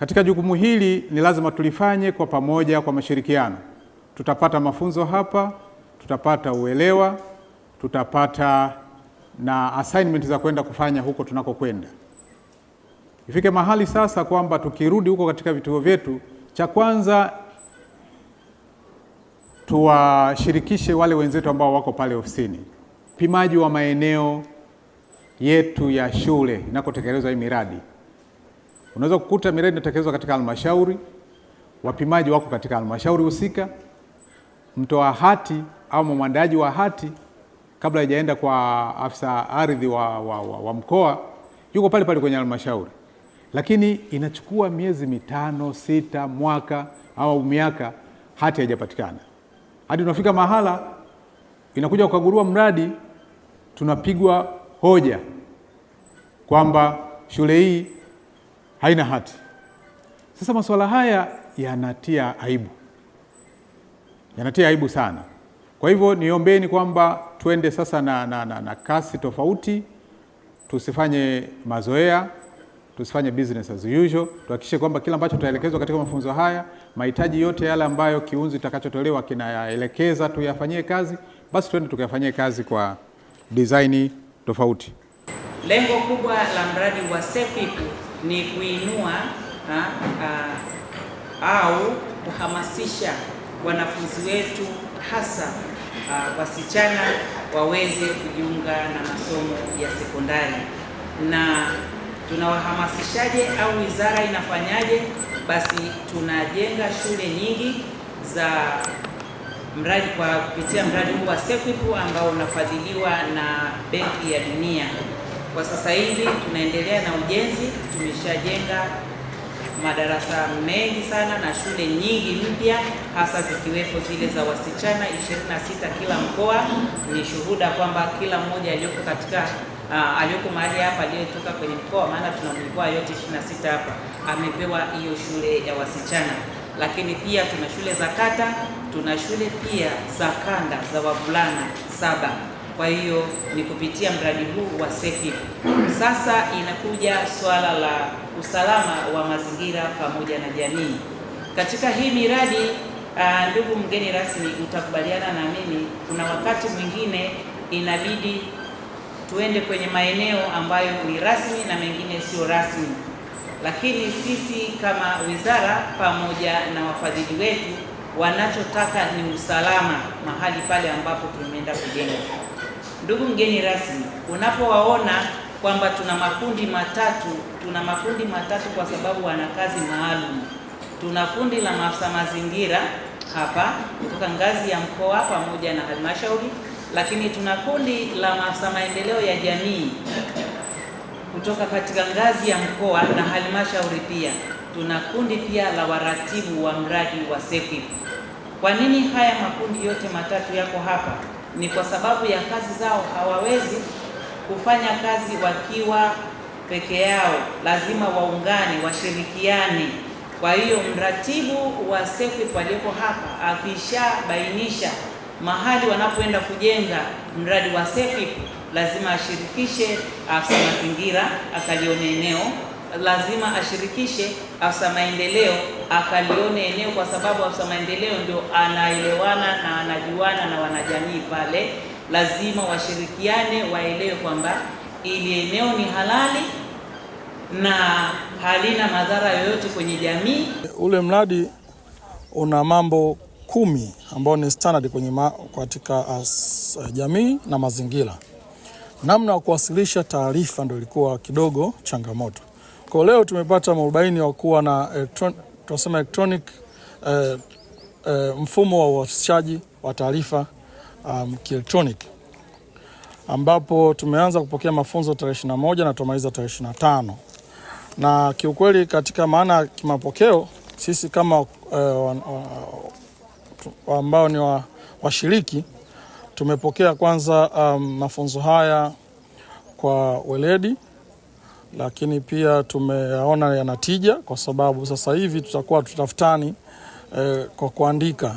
Katika jukumu hili ni lazima tulifanye kwa pamoja, kwa mashirikiano. Tutapata mafunzo hapa, tutapata uelewa, tutapata na assignment za kwenda kufanya huko tunakokwenda. Ifike mahali sasa kwamba tukirudi huko katika vituo vyetu, cha kwanza tuwashirikishe wale wenzetu ambao wako pale ofisini. Pimaji wa maeneo yetu ya shule inakotekelezwa hii miradi. Unaweza kukuta miradi inatekelezwa katika halmashauri, wapimaji wako katika halmashauri husika, mtoa hati au mwandaji wa hati kabla haijaenda kwa afisa ardhi wa mkoa yuko pale pale kwenye halmashauri. Lakini inachukua miezi 5, 6, mwaka au miaka hati haijapatikana. Hadi unafika mahala inakuja kukagua mradi, tunapigwa hoja kwamba shule hii haina hati. Sasa masuala haya yanatia aibu. Yanatia aibu sana. Kwa hivyo niombeni kwamba tuende sasa na kasi tofauti, tusifanye mazoea, tusifanye business as usual, tuhakikishe kwamba kila ambacho tutaelekezwa katika mafunzo haya, mahitaji yote yale ambayo kiunzi kitakachotolewa kinaelekeza tuyafanyie kazi, basi tuende tukayafanyie kazi kwa design tofauti. Lengo kubwa la mradi wa SEQUIP ni kuinua au kuhamasisha wanafunzi wetu hasa wasichana waweze kujiunga na masomo ya sekondari. Na tunawahamasishaje au wizara inafanyaje? Basi tunajenga shule nyingi za mradi kwa kupitia mradi huu wa SEQUIP ambao unafadhiliwa na Benki ya Dunia. Kwa sasa hivi tunaendelea na ujenzi, tumeshajenga madarasa mengi sana na shule nyingi mpya, hasa zikiwepo zile za wasichana 26 kila mkoa. Ni shuhuda kwamba kila mmoja aliyoko mahali hapa aliyetoka kwenye mkoa, maana tuna mikoa yote 26 hapa, amepewa hiyo shule ya wasichana. Lakini pia tuna shule za kata, tuna shule pia za kanda za wavulana 7. Kwa hiyo ni kupitia mradi huu wa SEQUIP. Sasa inakuja swala la usalama wa mazingira pamoja na jamii. Katika hii miradi, ndugu mgeni rasmi, utakubaliana na mimi, kuna wakati mwingine inabidi tuende kwenye maeneo ambayo ni rasmi na mengine sio rasmi. Lakini sisi kama wizara pamoja na wafadhili wetu wanachotaka ni usalama mahali pale ambapo tumeenda kujenga. Ndugu mgeni rasmi, unapowaona kwamba tuna makundi matatu kwa sababu wana kazi maalum. Tuna kundi la maafisa mazingira hapa kutoka ngazi ya mkoa pamoja na halmashauri, lakini tuna kundi la maafisa maendeleo ya jamii kutoka katika ngazi ya mkoa na halmashauri pia. Tuna kundi pia la waratibu wa mradi wa SEQUIP. Kwa nini haya makundi yote matatu yako hapa? Ni kwa sababu ya kazi zao, hawawezi kufanya kazi wakiwa peke yao, lazima waungane, washirikiane. Kwa hiyo mratibu wa SEQUIP aliyeko hapa akishabainisha mahali wanapoenda kujenga mradi wa SEQUIP, lazima ashirikishe afisa mazingira akalione eneo, lazima ashirikishe afisa maendeleo akalione eneo, kwa sababu afisa maendeleo ndio anaelewana na anajuana na wanajamii pale. Lazima washirikiane, waelewe kwamba ili eneo ni halali na halina madhara yoyote kwenye jamii. Ule mradi una mambo 10 ambao ni standard katika jamii na mazingira. Namna ya kuwasilisha taarifa ndio ilikuwa kidogo changamoto. Kwa leo tumepata mwarobaini wa kuwa na electronic mfumo wa uwasilishaji wa taarifa kielektroniki, ambapo tumeanza kupokea mafunzo tarehe 21 na tumaliza tarehe 25. Na kiukweli katika maana kimapokeo, sisi kama ambao ni washiriki tumepokea kwanza mafunzo haya kwa weledi, lakini pia tumeona yanatija, kwa sababu sasa hivi tutakuwa tutafutani kwa kuandika